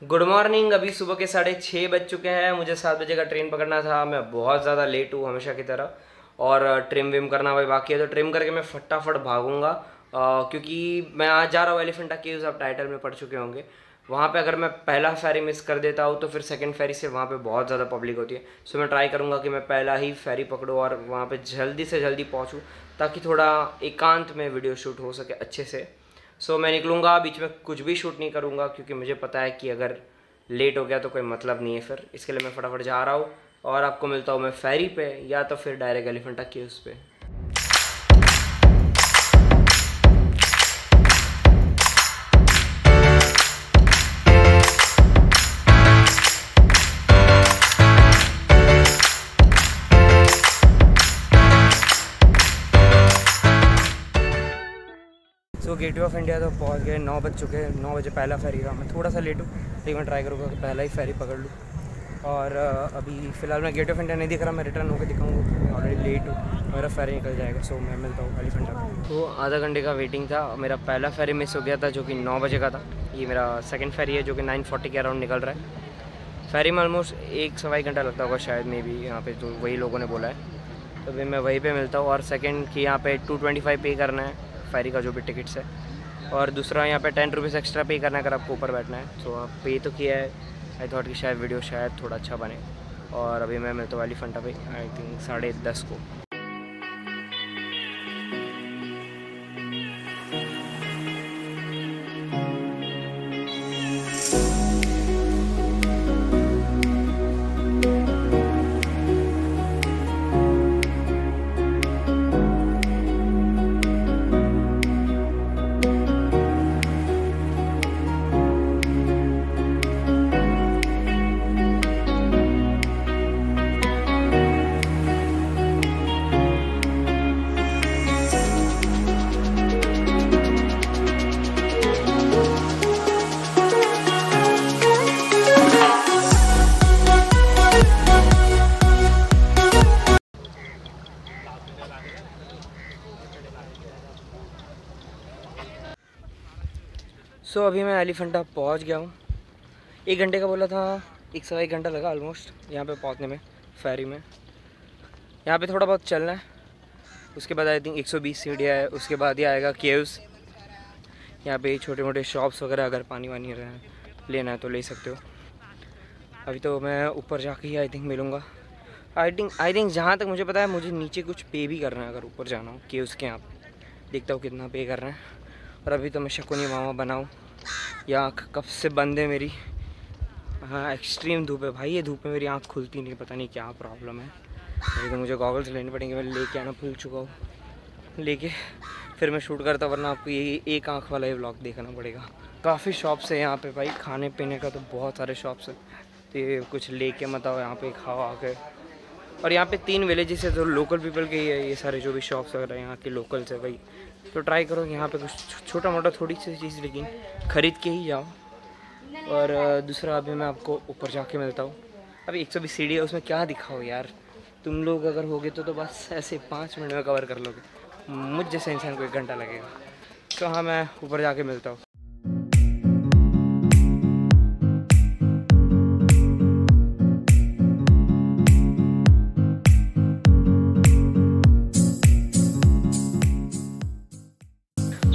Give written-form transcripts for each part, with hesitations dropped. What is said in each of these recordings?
Good morning. अभी सुबह के 6:30 बज चुके हैं। मुझे 7 बजे का ट्रेन पकड़ना था। मैं बहुत ज़्यादा लेट हूँ हमेशा की तरह, और ट्रिम विम करना भाई बाकी है, तो ट्रिम करके मैं फटाफट भागूंगा। क्योंकि मैं आज जा रहा हूँ एलिफेंटा केव्स। आप टाइटल में पढ़ चुके होंगे। वहाँ पे अगर मैं पहला फेरी मिस कर देता हूँ तो फिर सेकंड फेरी से वहाँ पे बहुत ज़्यादा पब्लिक होती है। सो मैं ट्राई करूँगा कि मैं पहला ही फेरी पकड़ूँ और वहाँ पे जल्दी से जल्दी पहुँचूँ, ताकि थोड़ा एकांत में वीडियो शूट हो सके अच्छे से। सो मैं निकलूँगा, बीच में कुछ भी शूट नहीं करूँगा, क्योंकि मुझे पता है कि अगर लेट हो गया तो कोई मतलब नहीं है फिर। इसके लिए मैं फटाफट जा रहा हूँ और आपको मिलता हूँ मैं फेरी पे, या तो फिर डायरेक्ट एलिफेंटा केव्स पे। सो गेटवे ऑफ इंडिया तो पहुँच गए। 9 बज चुके हैं। 9 बजे पहला फेरी था। मैं थोड़ा सा लेट हूँ, लेकिन मैं ट्राई करूँगा कि पहला ही फेरी पकड़ लूँ। और अभी फ़िलहाल मैं गेट ऑफ इंडिया नहीं दिख रहा। मैं रिटर्न होकर दिखाऊँगा। मैं ऑलरेडी लेट हूँ, मेरा फेरी निकल जाएगा। सो मैं मिलता हूँ एलिफेंटा में। तो आधा घंटे का वेटिंग था। मेरा पहला फेरी मिस हो गया था, जो कि 9 बजे का था। ये मेरा सेकंड फेरी है, जो कि 9:40 के अराउंड निकल रहा है। फेरी में ऑलमोस्ट 1-1.25 घंटा लगता होगा शायद, मे बी यहाँ पे तो वही लोगों ने बोला है। तो अभी मैं वहीं पे मिलता हूँ। और सेकंड की यहाँ पे 225 पे करना है फेरी का जो भी टिकट्स है, और दूसरा यहाँ पे 10 रुपीज़ एक्स्ट्रा पे करना है अगर आपको ऊपर बैठना है। तो आप पे तो किया है। आई थॉट कि शायद वीडियो शायद थोड़ा अच्छा बने। और अभी मैं मिलता हूँ एलिफेंटा पे आई थिंक 10:30 को। सो अभी मैं एलिफेंटा पहुंच गया हूँ। 1 घंटे का बोला था, 1 घंटा लगा ऑलमोस्ट यहाँ पे पहुंचने में फेरी में। यहाँ पे थोड़ा बहुत चलना है, उसके बाद आई थिंक 120 सीढ़ियाँ है। उसके बाद ही आएगा केव्स। यहाँ पे छोटे मोटे शॉप्स वगैरह, अगर पानी वानी लेना है तो ले सकते हो। अभी तो मैं ऊपर जाके ही आई थिंक मिलूँगा। आई थिंक जहाँ तक मुझे पता है, मुझे नीचे कुछ पे भी करना है अगर ऊपर जाना हो केव्स के। यहाँ पे देखता हूँ कितना पे कर रहे हैं। और अभी तो मैं शकुनी मामा बनाऊँ, या आँख कब से बंद है मेरी। हाँ, एक्सट्रीम धूप है भाई। ये धूप में मेरी आँख खुलती नहीं, पता नहीं क्या प्रॉब्लम है। अभी तो मुझे गॉगल्स लेने पड़ेंगे। मैं लेके आना भूल चुका हूँ, लेके फिर मैं शूट करता, वरना आपको ये एक आँख वाला ही व्लॉग देखना पड़ेगा। काफ़ी शॉप्स है यहाँ पे भाई, खाने पीने का तो बहुत सारे शॉप्स है। तो ये कुछ लेके मत आओ, यहाँ पे खाओ आके। और यहाँ पे 3 विलेजेस है जो लोकल पीपल के ही है। ये सारे जो भी शॉप्स वगैरह यहाँ के लोकल्स है भाई। तो ट्राई करो यहाँ पे कुछ छोटा मोटा थोड़ी सी चीज़, लेकिन ख़रीद के ही जाओ। और दूसरा अभी मैं आपको ऊपर जाके मिलता हूँ। अभी 120 सीढ़ी है, उसमें क्या दिखाओ यार। तुम लोग अगर होगे तो बस ऐसे 5 मिनट में कवर कर लोगे। मुझ जैसे इंसान को 1 घंटा लगेगा। तो हाँ, मैं ऊपर जाके मिलता हूँ।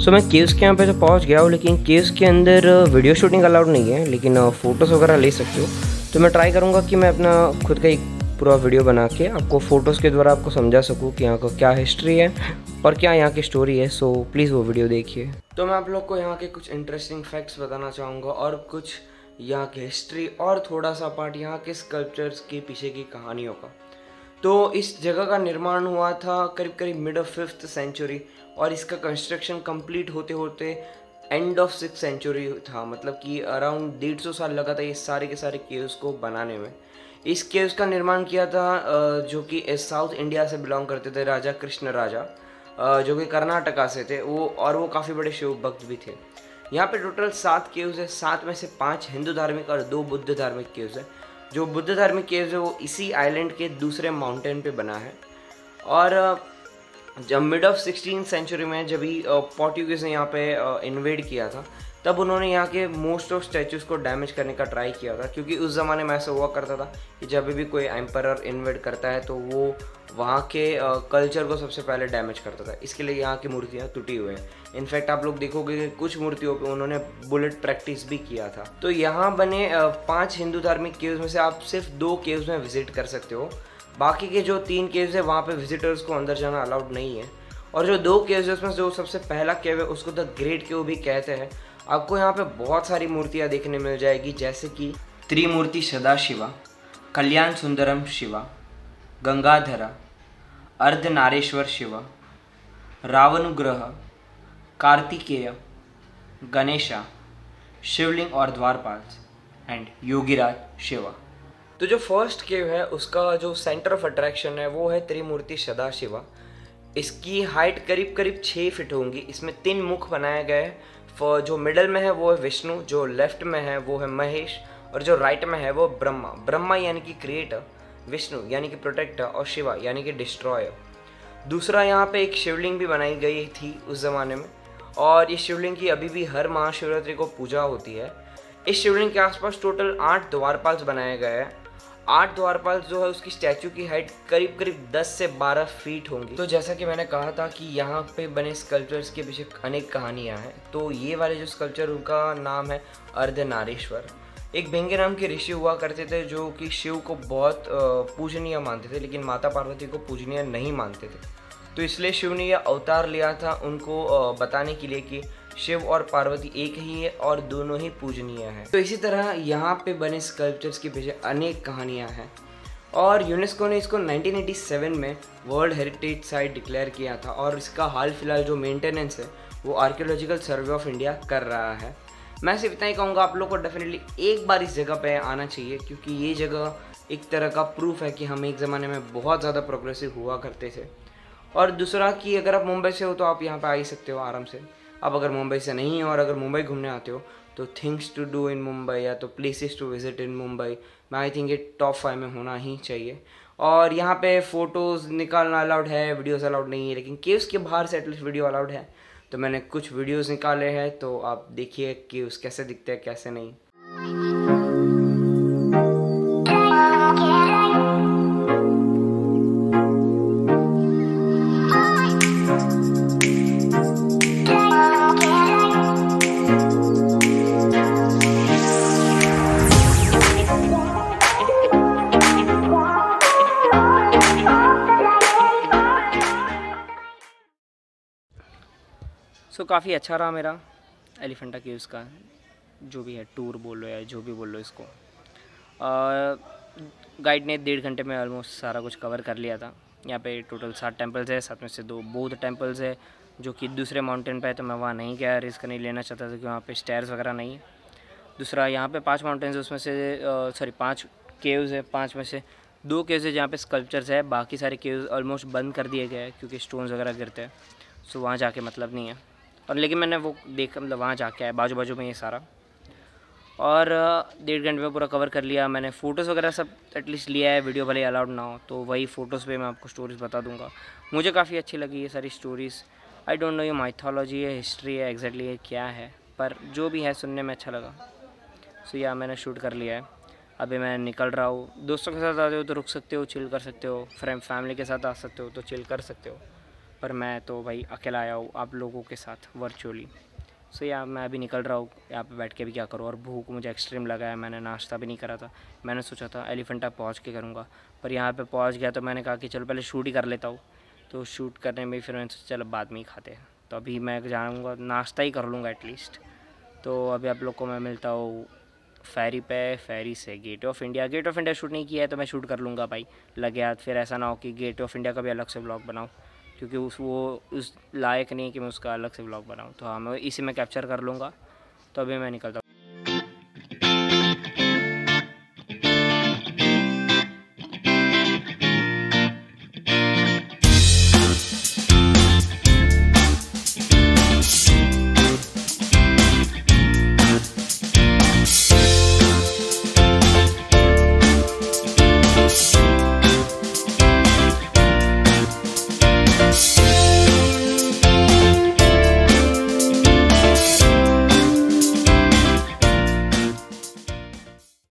सो मैं केव्स के यहाँ पे तो पहुँच गया हूँ, लेकिन केव्स के अंदर वीडियो शूटिंग अलाउड नहीं है, लेकिन फ़ोटोज़ वगैरह ले सकते हो। तो मैं ट्राई करूँगा कि मैं अपना खुद का एक पूरा वीडियो बना के आपको फ़ोटोज़ के द्वारा आपको समझा सकूँ कि यहाँ का क्या हिस्ट्री है और क्या यहाँ की स्टोरी है। सो प्लीज़ वो वीडियो देखिए। तो मैं आप लोग को यहाँ के कुछ इंटरेस्टिंग फैक्ट्स बताना चाहूँगा, और कुछ यहाँ की हिस्ट्री, और थोड़ा सा पार्ट यहाँ के स्कल्पचर्स के पीछे की कहानियों का। तो इस जगह का निर्माण हुआ था करीब करीब मिड ऑफ 5th सेंचुरी, और इसका कंस्ट्रक्शन कंप्लीट होते होते एंड ऑफ 6th सेंचुरी था। मतलब कि अराउंड 150 साल लगा था ये सारे के सारे केव्स को बनाने में। इस केव्स का निर्माण किया था जो कि साउथ इंडिया से बिलोंग करते थे, राजा कृष्ण राजा, जो कि कर्नाटका से थे वो, और वो काफ़ी बड़े शिव भक्त भी थे। यहाँ पे टोटल 7 केव्स है। 7 में से 5 हिंदू धार्मिक और 2 बुद्ध धार्मिक केव्स है। जो बुद्ध धार्मिक केव्स है वो इसी आइलैंड के दूसरे माउंटेन पे बना है। और जब मिड ऑफ 16th सेंचुरी में जब भी पोर्टुगीज़ ने यहाँ पे इन्वेड किया था, तब उन्होंने यहाँ के मोस्ट ऑफ स्टैचूज़ को डैमेज करने का ट्राई किया था, क्योंकि उस ज़माने में ऐसा हुआ करता था कि जब भी कोई एम्परर इन्वेड करता है तो वो वहाँ के कल्चर को सबसे पहले डैमेज करता था। इसके लिए यहाँ की मूर्तियाँ टूटी हुई हैं। इनफैक्ट आप लोग देखोगे कि कुछ मूर्तियों पे उन्होंने बुलेट प्रैक्टिस भी किया था। तो यहाँ बने 5 हिंदू धार्मिक केव्स में से आप सिर्फ 2 केव्स में विजिट कर सकते हो। बाकी के जो 3 केव्स है वहाँ पे विजिटर्स को अंदर जाना अलाउड नहीं है। और जो 2 केव्स है उसमें जो सबसे पहला केव है उसको द ग्रेट केव भी कहते हैं। आपको यहाँ पे बहुत सारी मूर्तियाँ देखने मिल जाएगी, जैसे कि त्रिमूर्ति सदाशिवा, कल्याण सुंदरम शिवा, गंगाधरा, अर्धनारेश्वर शिवा, रावणुग्रह, कार्तिकेय, गणेशा, शिवलिंग और द्वारपाल एंड योगीराज शिवा। तो जो फर्स्ट केव है उसका जो सेंटर ऑफ अट्रैक्शन है वो है त्रिमूर्ति सदाशिवा। इसकी हाइट करीब करीब 6 फीट होंगी। इसमें 3 मुख बनाए गए हैं। जो मिडल में है वो है विष्णु, जो लेफ्ट में है वो है महेश, और जो राइट में है वो ब्रह्मा। ब्रह्मा यानी कि क्रिएटर, विष्णु यानी कि प्रोटेक्टर, और शिवा यानी कि डिस्ट्रॉयर। दूसरा यहाँ पे एक शिवलिंग भी बनाई गई थी उस ज़माने में, और इस शिवलिंग की अभी भी हर महाशिवरात्रि को पूजा होती है। इस शिवलिंग के आसपास टोटल 8 द्वारपाल बनाए गए हैं। 8 द्वारपाल जो है उसकी स्टैचू की हाइट करीब करीब 10 से 12 फीट होंगी। तो जैसा कि मैंने कहा था कि यहाँ पे बने स्कल्पचर्स के पीछे अनेक कहानियाँ हैं। तो ये वाले जो स्कल्पचर उनका नाम है अर्धनारीश्वर। एक भिंगे नाम के ऋषि हुआ करते थे जो कि शिव को बहुत पूजनीय मानते थे, लेकिन माता पार्वती को पूजनीय नहीं मानते थे। तो इसलिए शिव ने यह अवतार लिया था उनको बताने के लिए कि शिव और पार्वती एक ही है और दोनों ही पूजनीय हैं। तो इसी तरह यहाँ पे बने स्कल्पचर्स के पीछे अनेक कहानियाँ हैं, और यूनेस्को ने इसको 1987 में वर्ल्ड हेरिटेज साइट डिक्लेयर किया था, और इसका हाल फिलहाल जो मेंटेनेंस है वो आर्कियोलॉजिकल सर्वे ऑफ इंडिया कर रहा है। मैं सिर्फ इतना ही कहूँगा, आप लोग को डेफिनेटली एक बार इस जगह पे आना चाहिए, क्योंकि ये जगह एक तरह का प्रूफ है कि हम एक ज़माने में बहुत ज़्यादा प्रोग्रेसिव हुआ करते थे। और दूसरा कि अगर आप मुंबई से हो तो आप यहाँ पे आ ही सकते हो आराम से। आप अगर मुंबई से नहीं हो और अगर मुंबई घूमने आते हो तो things to do in Mumbai या तो places to visit in Mumbai, मैं आई थिंक ये टॉप 5 में होना ही चाहिए। और यहाँ पे फ़ोटोज़ निकालना अलाउड है, वीडियोज़ अलाउड नहीं है, लेकिन केव्स के बाहर से एटलीस्ट वीडियो अलाउड है। तो मैंने कुछ वीडियोज़ निकाले हैं, तो आप देखिए केव्स कैसे दिखते हैं कैसे नहीं। सो काफ़ी अच्छा रहा मेरा एलिफेंटा केव्स का जो भी है टूर बोल लो या जो भी बोल लो इसको। गाइड ने 1.5 घंटे में ऑलमोस्ट सारा कुछ कवर कर लिया था। यहाँ पे टोटल 7 टेम्पल्स है, 7 में से 2 बौद्ध टेम्पल्स है जो कि दूसरे माउंटेन पे है, तो मैं वहाँ नहीं गया, रिस्क नहीं लेना चाहता था कि वहाँ पे स्टेयर्स वगैरह नहीं है। दूसरा यहाँ पे 5 माउंटेन्स है, उसमें से 5 केव्स है, 5 में से 2 केव्स है जहाँ पे स्कल्पचर्स है। बाकी सारे केव्स ऑलमोस्ट बंद कर दिए गए हैं क्योंकि स्टोन्स वगैरह गिरते हैं, सो वहाँ जाके मतलब नहीं है। और लेकिन मैंने वो देखा, मतलब वहाँ जाके आया बाजू बाजू में ये सारा, और 1.5 घंटे में पूरा कवर कर लिया। मैंने फ़ोटोज़ वगैरह सब एटलीस्ट लिया है, वीडियो भले अलाउड ना हो तो वही फ़ोटोज़ पे मैं आपको स्टोरीज़ बता दूंगा। मुझे काफ़ी अच्छी लगी ये सारी स्टोरीज़। आई डोंट नो ये माइथोलॉजी है, हिस्ट्री है, एग्जैक्टली ये क्या है, पर जो भी है सुनने में अच्छा लगा। सो या मैंने शूट कर लिया है। अभी मैं निकल रहा हूँ। दोस्तों के साथ आते हो तो रुक सकते हो, चिल कर सकते हो, फैमिली के साथ आ सकते हो तो चिल कर सकते हो, पर मैं तो भाई अकेला आया हूँ आप लोगों के साथ वर्चुअली। सो या मैं अभी निकल रहा हूँ। यहाँ पे बैठ के भी क्या करूँ, और भूख मुझे एक्सट्रीम लगा है। मैंने नाश्ता भी नहीं करा था। मैंने सोचा था एलिफेंटा पहुँच के करूँगा, पर यहाँ पे पहुँच गया तो मैंने कहा कि चलो पहले शूट ही कर लेता हूँ। तो शूट करने में फिर मैंने सोचा चलो बाद में ही खाते हैं। तो अभी मैं जाऊँगा, नाश्ता ही कर लूँगा एटलीस्ट। तो अभी आप लोग को मैं मिलता हूँ फेरी पे, फेरी से gate of India. Gate of India शूट नहीं किया है तो मैं शूट कर लूँगा भाई, लगे हाथ। फिर ऐसा ना हो कि गेट ऑफ इंडिया का भी अलग से व्लॉग बनाऊँ, क्योंकि उस लायक नहीं कि मैं उसका अलग से व्लॉग बनाऊँ। तो हाँ, मैं इसी में कैप्चर कर लूँगा। तो अभी मैं निकलता हूँ।